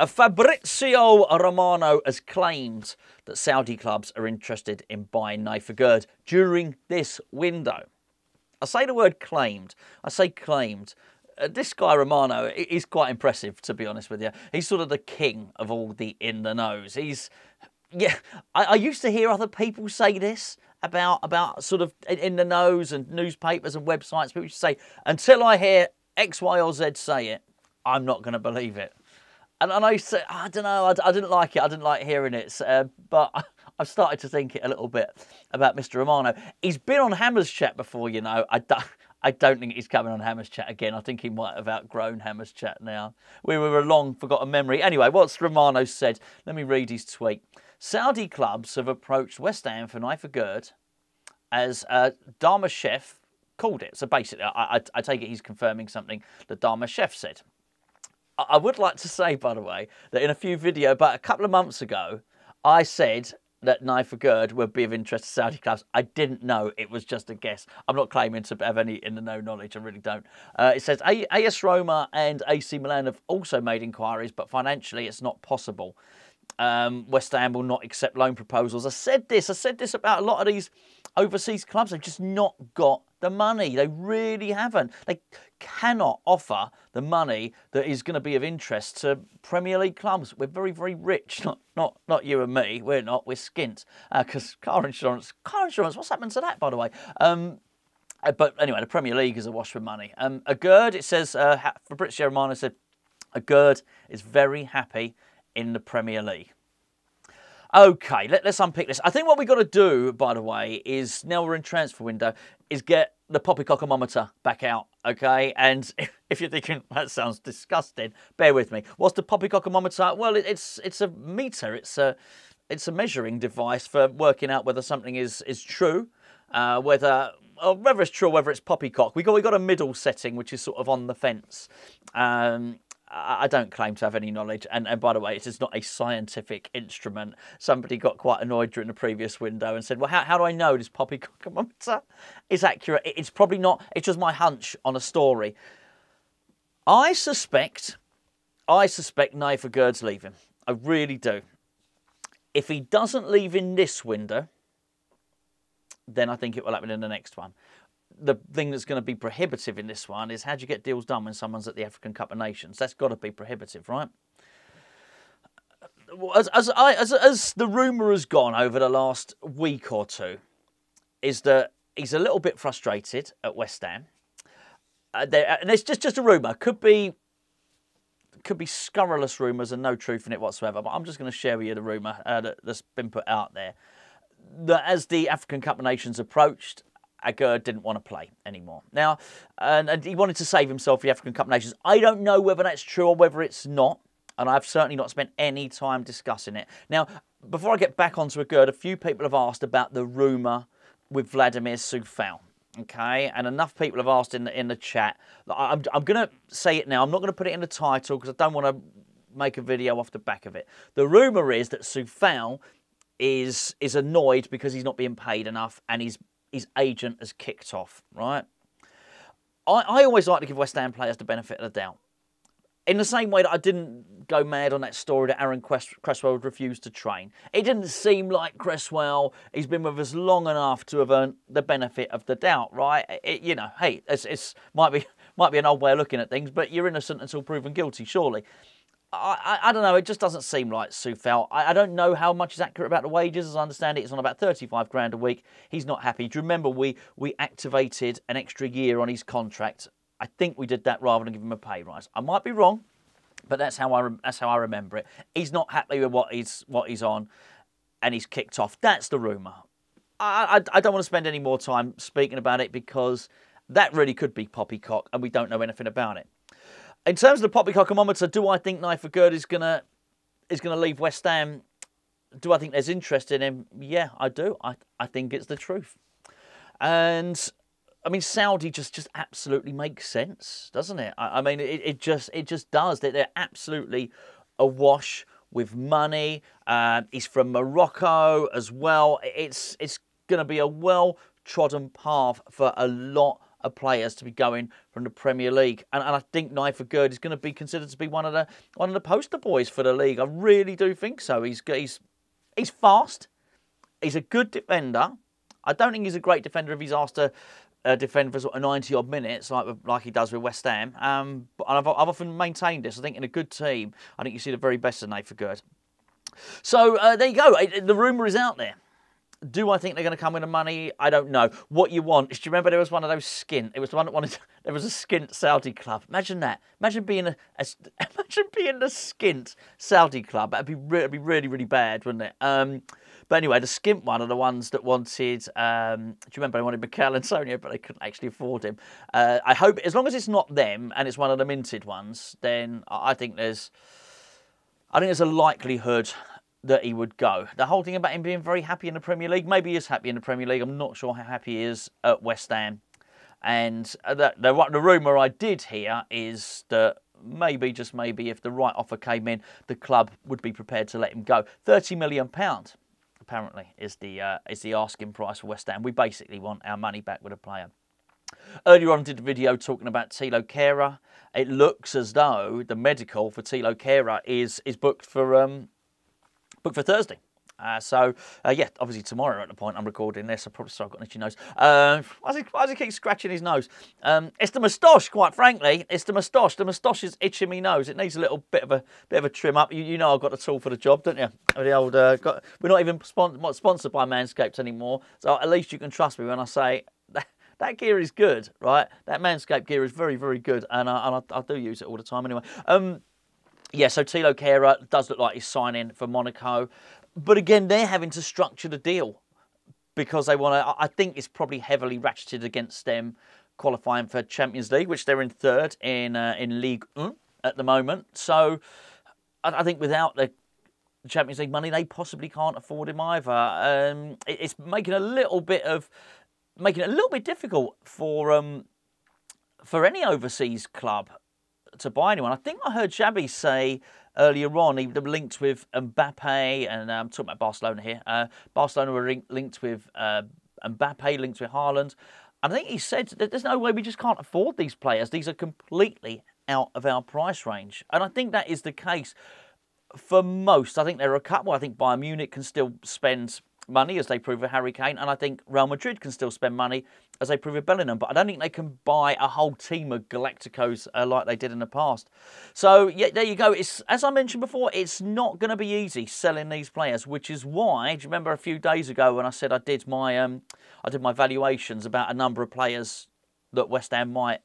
Fabrizio Romano has claimed that Saudi clubs are interested in buying Nayef Aguerd during this window. I say the word claimed. I say claimed. This guy Romano is quite impressive, to be honest with you. He's sort of the king of all the in-the-knows. Yeah, I used to hear other people say this about sort of in-the-knows and newspapers and websites. People used to say, until I hear X, Y or Z say it, I'm not going to believe it. And I used to say, I don't know, I didn't like it. I didn't like hearing it. But I've started to think it a little bit about Mr. Romano. He's been on Hammers Chat before, you know. I don't think he's coming on Hammers Chat again. I think he might have outgrown Hammers Chat now. We were a long forgotten memory. Anyway, what's Romano said? Let me read his tweet. Saudi clubs have approached West Ham for Nayef Aguerd, as Darmesh Sheth called it. So basically, I take it he's confirming something that Darmesh Sheth said. I would like to say, by the way, that in a few videos, about a couple of months ago, I said that Nayef Aguerd would be of interest to Saudi clubs. I didn't know. It was just a guess. I'm not claiming to have any in-the-know knowledge. I really don't. It says AS Roma and AC Milan have also made inquiries, but financially it's not possible. West Ham will not accept loan proposals. I said this about a lot of these overseas clubs. They've just not got the money. They really haven't. They cannot offer the money that is going to be of interest to Premier League clubs. We're very, very rich. Not you and me. We're not. We're skint. Because car insurance. What's happened to that, by the way? But anyway, the Premier League is awash with money. Aguerd, it says, Fabrizio Romano said, Aguerd is very happy in the Premier League. Okay, let's unpick this. I think what we've got to do, by the way, is now we're in transfer window, is get the poppycockometer back out, okay? And if you're thinking, that sounds disgusting, bear with me. What's the poppycockometer? Well, it's a meter. It's a measuring device for working out whether something is true, whether it's true or whether it's poppycock. We got a middle setting, which is sort of on the fence. I don't claim to have any knowledge, and by the way, it's just not a scientific instrument. Somebody got quite annoyed during the previous window and said, well, how do I know this poppycockometer is accurate? It's probably not. It's just my hunch on a story. I suspect Nayef Aguerd's leaving. I really do. If he doesn't leave in this window, then I think it will happen in the next one. The thing that's going to be prohibitive in this one is how do you get deals done when someone's at the African Cup of Nations? That's got to be prohibitive, right? As the rumour has gone over the last week or two, is that he's a little bit frustrated at West Ham. And it's just a rumour. Could be scurrilous rumours and no truth in it whatsoever. But I'm just going to share with you the rumour that's been put out there. That as the African Cup of Nations approached, Aguerd didn't want to play anymore. Now, and he wanted to save himself for the African Cup of Nations. I don't know whether that's true or whether it's not, and I've certainly not spent any time discussing it. Now, before I get back onto Aguerd, a few people have asked about the rumour with Vladimir Coufal. Okay, and enough people have asked in the chat. I'm going to say it now. I'm not going to put it in the title because I don't want to make a video off the back of it. The rumour is that Coufal is annoyed because he's not being paid enough and his agent has kicked off, right? I always like to give West Ham players the benefit of the doubt. In the same way that I didn't go mad on that story that Aaron Cresswell had refused to train. It didn't seem like Cresswell, he's been with us long enough to have earned the benefit of the doubt, right? You know, hey, it might be an old way of looking at things, but you're innocent until proven guilty, surely. I don't know, it just doesn't seem like Coufal. I don't know how much is accurate about the wages. As I understand it, it's on about 35 grand a week. He's not happy. Do you remember we activated an extra year on his contract? I think we did that rather than give him a pay rise. I might be wrong, but that's how I remember it. He's not happy with what he's on, and he's kicked off. That's the rumour. I don't want to spend any more time speaking about it because that really could be poppycock, and we don't know anything about it. In terms of the poppycockometer, do I think Nayef Aguerd is gonna leave West Ham? Do I think there's interest in him? Yeah, I do. I think it's the truth. And I mean, Saudi just absolutely makes sense, doesn't it? I mean, it just does. They're absolutely awash with money. He's from Morocco as well. It's going to be a well-trodden path for a lot of players to be going from the Premier League, and I think Nayef Aguerd is going to be considered to be one of the poster boys for the league. I really do think so. He's fast. He's a good defender. I don't think he's a great defender if he's asked to defend for sort of 90-odd minutes like he does with West Ham. But I've often maintained this. I think in a good team, I think you see the very best of Nayef Aguerd. So there you go. The rumour is out there. Do I think they're going to come with the money? I don't know. What you want is, do you remember there was one of those skint? It was the one that wanted. There was a skint Saudi club. Imagine that. Imagine being imagine being the skint Saudi club. That'd be really, really bad, wouldn't it? But anyway, the skint one are the ones that wanted. Do you remember they wanted Mikel Antonio, but they couldn't actually afford him. I hope, as long as it's not them and it's one of the minted ones, then I think there's a likelihood that he would go. The whole thing about him being very happy in the Premier League, maybe he is happy in the Premier League. I'm not sure how happy he is at West Ham. And the rumour I did hear is that maybe, just maybe, if the right offer came in, the club would be prepared to let him go. £30 million, apparently, is the asking price for West Ham. We basically want our money back with a player. Earlier on, I did a video talking about Thilo Kehrer. It looks as though the medical for Thilo Kehrer is booked for Thursday. Yeah, obviously tomorrow at the point I'm recording this. I probably got an itchy nose. Why does he keep scratching his nose? It's the moustache, quite frankly. It's the moustache. The moustache is itching me nose. It needs a little bit of a trim up. You know I've got the tool for the job, don't you? The old, we're not even sponsored by Manscaped anymore, so at least you can trust me when I say that gear is good, right? That Manscaped gear is very, very good, and I do use it all the time anyway. Yeah, so Thilo Kehrer does look like he's signing for Monaco. But again, they're having to structure the deal because they want to. I think it's probably heavily ratcheted against them qualifying for Champions League, which they're in third in Ligue 1 at the moment. So I think without the Champions League money, they possibly can't afford him either. It's making it a little bit difficult for any overseas club to buy anyone. I think I heard Xabi say earlier on he linked with Mbappe, and I'm talking about Barcelona here. Barcelona were linked with Mbappe, linked with Haaland. And I think he said that there's no way, we just can't afford these players. These are completely out of our price range. And I think that is the case for most. I think there are a couple. I think Bayern Munich can still spend money, as they prove with Harry Kane, and I think Real Madrid can still spend money, as they prove with Bellingham, but I don't think they can buy a whole team of Galacticos like they did in the past. So yeah, there you go. It's, as I mentioned before, it's not going to be easy selling these players, which is why, do you remember a few days ago when I said I did my valuations about a number of players that West Ham might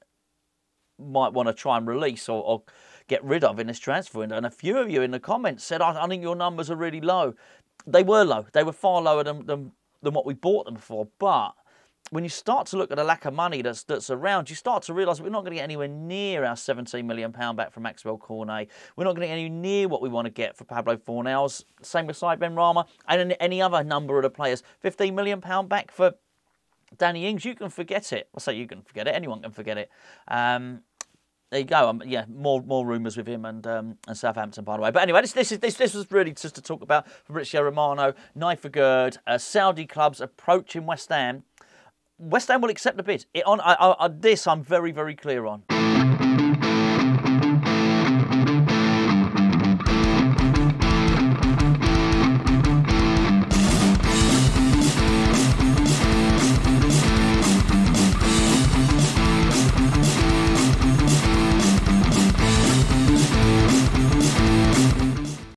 want to try and release or get rid of in this transfer window, and a few of you in the comments said, I think your numbers are really low. They were low. They were far lower than what we bought them for. But when you start to look at the lack of money that's around, you start to realise we're not going to get anywhere near our £17 million back from Maxwell Cornet. We're not going to get anywhere near what we want to get for Pablo Fornals. Same with Said Benrahma and any other number of the players. £15 million back for Danny Ings. You can forget it. I say you can forget it. Anyone can forget it. There you go. Yeah, more rumours with him and Southampton, by the way. But anyway, this was really just to talk about Fabrizio Romano, Nayef Aguerd, Saudi clubs approaching West Ham. West Ham will accept the bid. On this, I'm very, very clear on.